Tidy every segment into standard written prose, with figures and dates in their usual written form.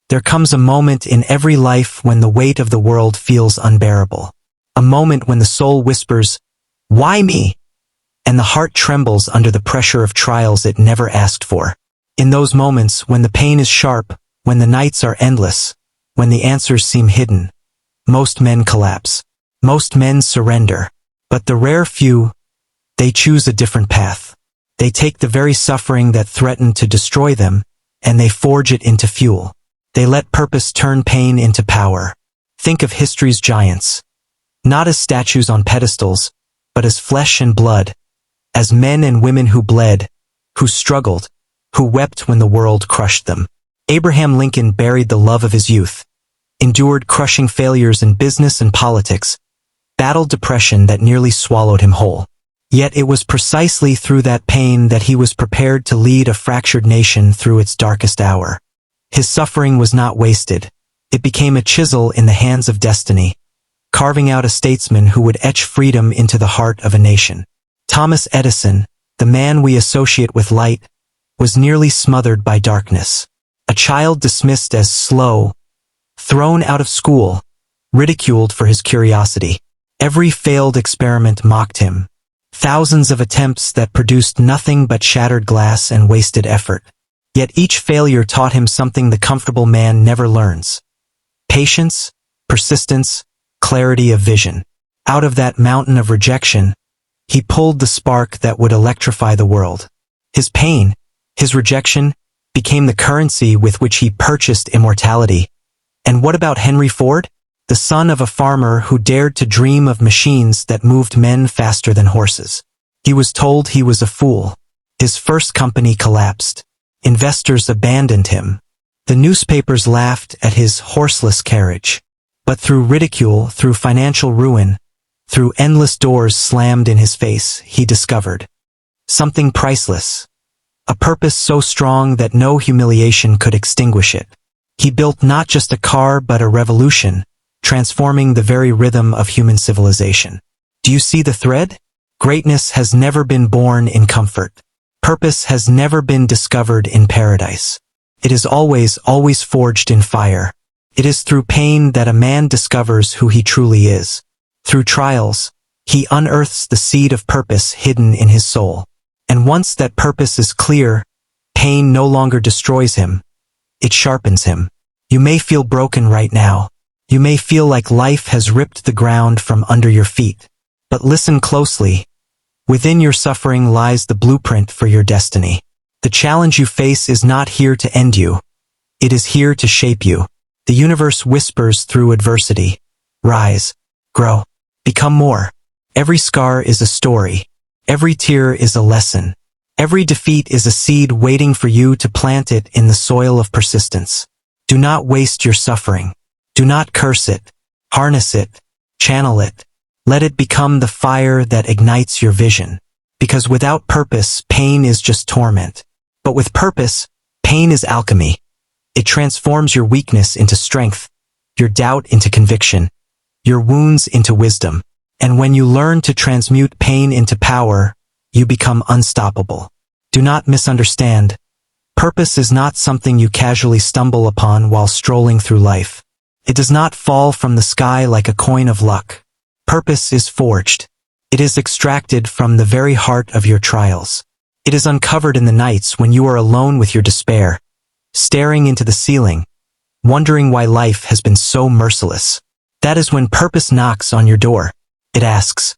There comes a moment in every life when the weight of the world feels unbearable. A moment when the soul whispers, "Why me?" and the heart trembles under the pressure of trials it never asked for. In those moments, when the pain is sharp, when the nights are endless, when the answers seem hidden, most men collapse. Most men surrender. But the rare few, they choose a different path. They take the very suffering that threatened to destroy them, and they forge it into fuel. They let purpose turn pain into power. Think of history's giants. Not as statues on pedestals, but as flesh and blood, as men and women who bled, who struggled, who wept when the world crushed them. Abraham Lincoln buried the love of his youth, endured crushing failures in business and politics, battled depression that nearly swallowed him whole. Yet it was precisely through that pain that he was prepared to lead a fractured nation through its darkest hour. His suffering was not wasted. It became a chisel in the hands of destiny, carving out a statesman who would etch freedom into the heart of a nation. Thomas Edison, the man we associate with light, was nearly smothered by darkness. A child dismissed as slow, thrown out of school, ridiculed for his curiosity. Every failed experiment mocked him. Thousands of attempts that produced nothing but shattered glass and wasted effort. Yet each failure taught him something the comfortable man never learns. Patience, persistence, clarity of vision. Out of that mountain of rejection, he pulled the spark that would electrify the world. His pain, his rejection, became the currency with which he purchased immortality. And what about Henry Ford? The son of a farmer who dared to dream of machines that moved men faster than horses. He was told he was a fool. His first company collapsed. Investors abandoned him. The newspapers laughed at his horseless carriage. But through ridicule, through financial ruin, through endless doors slammed in his face, he discovered something priceless. A purpose so strong that no humiliation could extinguish it. He built not just a car but a revolution, transforming the very rhythm of human civilization. Do you see the thread? Greatness has never been born in comfort. Purpose has never been discovered in paradise. It is always forged in fire. It is through pain that a man discovers who he truly is. Through trials, he unearths the seed of purpose hidden in his soul. And once that purpose is clear, pain no longer destroys him. It sharpens him. You may feel broken right now. You may feel like life has ripped the ground from under your feet. But listen closely. Within your suffering lies the blueprint for your destiny. The challenge you face is not here to end you. It is here to shape you. The universe whispers through adversity. Rise. Grow. Become more. Every scar is a story. Every tear is a lesson. Every defeat is a seed waiting for you to plant it in the soil of persistence. Do not waste your suffering. Do not curse it. Harness it. Channel it. Let it become the fire that ignites your vision. Because without purpose, pain is just torment. But with purpose, pain is alchemy. It transforms your weakness into strength, your doubt into conviction, your wounds into wisdom. And when you learn to transmute pain into power, you become unstoppable. Do not misunderstand. Purpose is not something you casually stumble upon while strolling through life. It does not fall from the sky like a coin of luck. Purpose is forged. It is extracted from the very heart of your trials. It is uncovered in the nights when you are alone with your despair, staring into the ceiling, wondering why life has been so merciless. That is when purpose knocks on your door. It asks,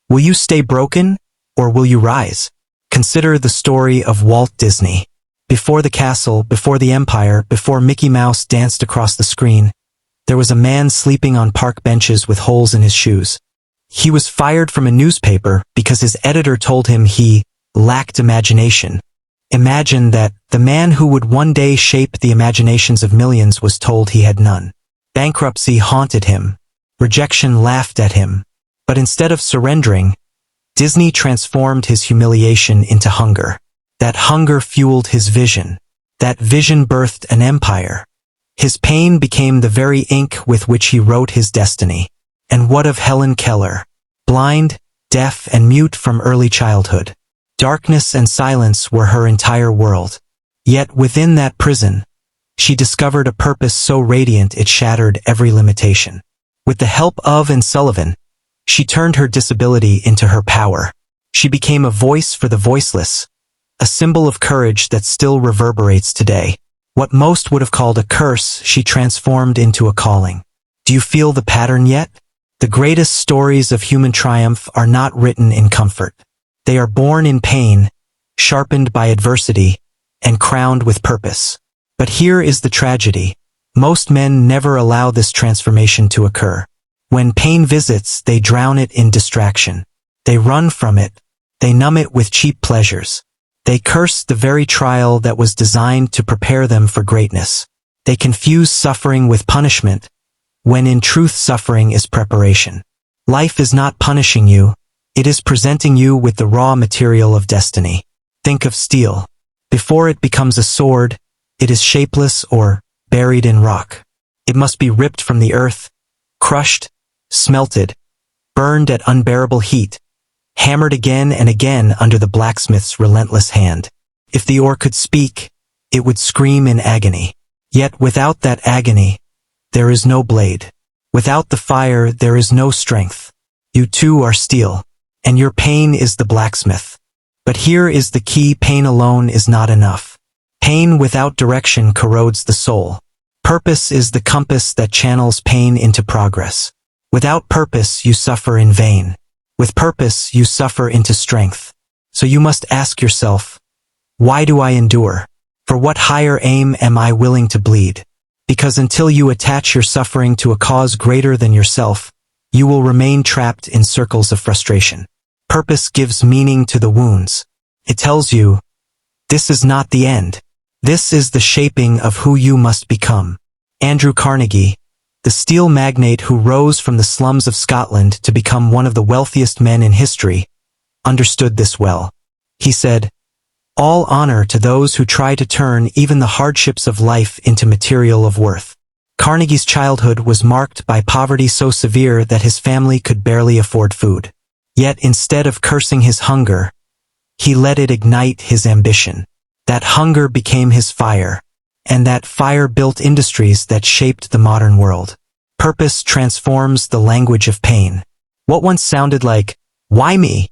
will you stay broken, or will you rise? Consider the story of Walt Disney. Before the castle, before the empire, before Mickey Mouse danced across the screen, there was a man sleeping on park benches with holes in his shoes. He was fired from a newspaper because his editor told him he lacked imagination. Imagine that the man who would one day shape the imaginations of millions was told he had none. Bankruptcy haunted him. Rejection laughed at him. But instead of surrendering, Disney transformed his humiliation into hunger. That hunger fueled his vision. That vision birthed an empire. His pain became the very ink with which he wrote his destiny. And what of Helen Keller? Blind, deaf, and mute from early childhood. Darkness and silence were her entire world. Yet within that prison, she discovered a purpose so radiant it shattered every limitation. With the help of and Sullivan, she turned her disability into her power. She became a voice for the voiceless, a symbol of courage that still reverberates today. What most would have called a curse, she transformed into a calling. Do you feel the pattern yet? The greatest stories of human triumph are not written in comfort. They are born in pain, sharpened by adversity, and crowned with purpose. But here is the tragedy. Most men never allow this transformation to occur. When pain visits, they drown it in distraction. They run from it. They numb it with cheap pleasures. They curse the very trial that was designed to prepare them for greatness. They confuse suffering with punishment, when in truth suffering is preparation. Life is not punishing you, it is presenting you with the raw material of destiny. Think of steel. Before it becomes a sword, it is shapeless or buried in rock. It must be ripped from the earth, crushed, smelted, burned at unbearable heat, hammered again and again under the blacksmith's relentless hand. If the ore could speak, it would scream in agony. Yet without that agony, there is no blade. Without the fire, there is no strength. You too are steel, and your pain is the blacksmith. But here is the key: pain alone is not enough. Pain without direction corrodes the soul. Purpose is the compass that channels pain into progress. Without purpose, you suffer in vain. With purpose, you suffer into strength. So you must ask yourself, why do I endure? For what higher aim am I willing to bleed? Because until you attach your suffering to a cause greater than yourself, you will remain trapped in circles of frustration. Purpose gives meaning to the wounds. It tells you, this is not the end. This is the shaping of who you must become. Andrew Carnegie, the steel magnate who rose from the slums of Scotland to become one of the wealthiest men in history, understood this well. He said, "All honor to those who try to turn even the hardships of life into material of worth." Carnegie's childhood was marked by poverty so severe that his family could barely afford food. Yet instead of cursing his hunger, he let it ignite his ambition. That hunger became his fire, and that fire built industries that shaped the modern world. Purpose transforms the language of pain. What once sounded like, "Why me?"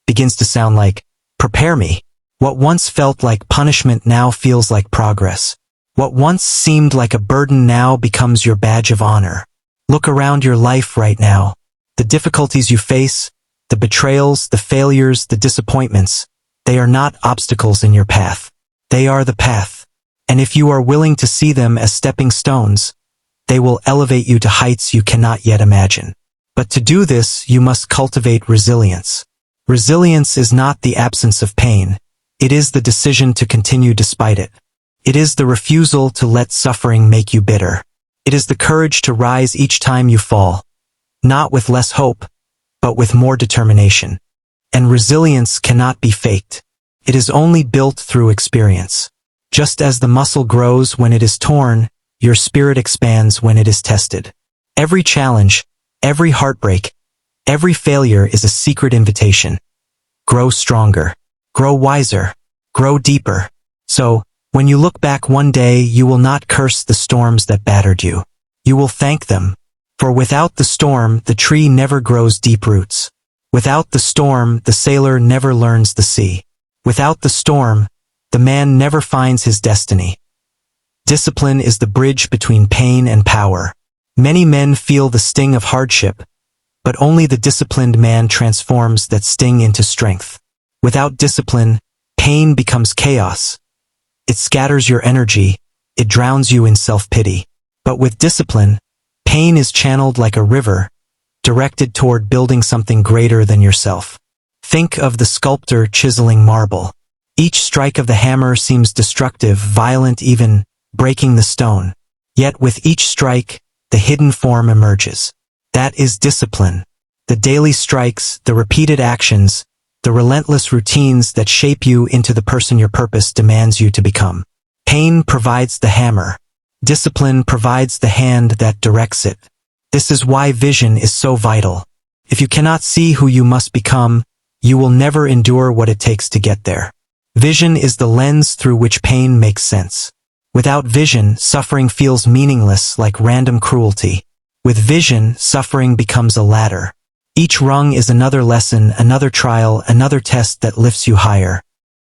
begins to sound like, "Prepare me." What once felt like punishment now feels like progress. What once seemed like a burden now becomes your badge of honor. Look around your life right now. The difficulties you face, the betrayals, the failures, the disappointments, they are not obstacles in your path. They are the path. And if you are willing to see them as stepping stones, they will elevate you to heights you cannot yet imagine. But to do this, you must cultivate resilience. Resilience is not the absence of pain. It is the decision to continue despite it. It is the refusal to let suffering make you bitter. It is the courage to rise each time you fall, not with less hope, but with more determination. And resilience cannot be faked. It is only built through experience. Just as the muscle grows when it is torn, your spirit expands when it is tested. Every challenge, every heartbreak, every failure is a secret invitation. Grow stronger, grow wiser, grow deeper. So, when you look back one day, you will not curse the storms that battered you. You will thank them. For without the storm, the tree never grows deep roots. Without the storm, the sailor never learns the sea. Without the storm, the man never finds his destiny. Discipline is the bridge between pain and power. Many men feel the sting of hardship, but only the disciplined man transforms that sting into strength. Without discipline, pain becomes chaos. It scatters your energy, it drowns you in self-pity. But with discipline, pain is channeled like a river, directed toward building something greater than yourself. Think of the sculptor chiseling marble. Each strike of the hammer seems destructive, violent, even breaking the stone. Yet with each strike, the hidden form emerges. That is discipline. The daily strikes, the repeated actions, the relentless routines that shape you into the person your purpose demands you to become. Pain provides the hammer. Discipline provides the hand that directs it. This is why vision is so vital. If you cannot see who you must become, you will never endure what it takes to get there. Vision is the lens through which pain makes sense. Without vision, suffering feels meaningless like random cruelty. With vision, suffering becomes a ladder. Each rung is another lesson, another trial, another test that lifts you higher.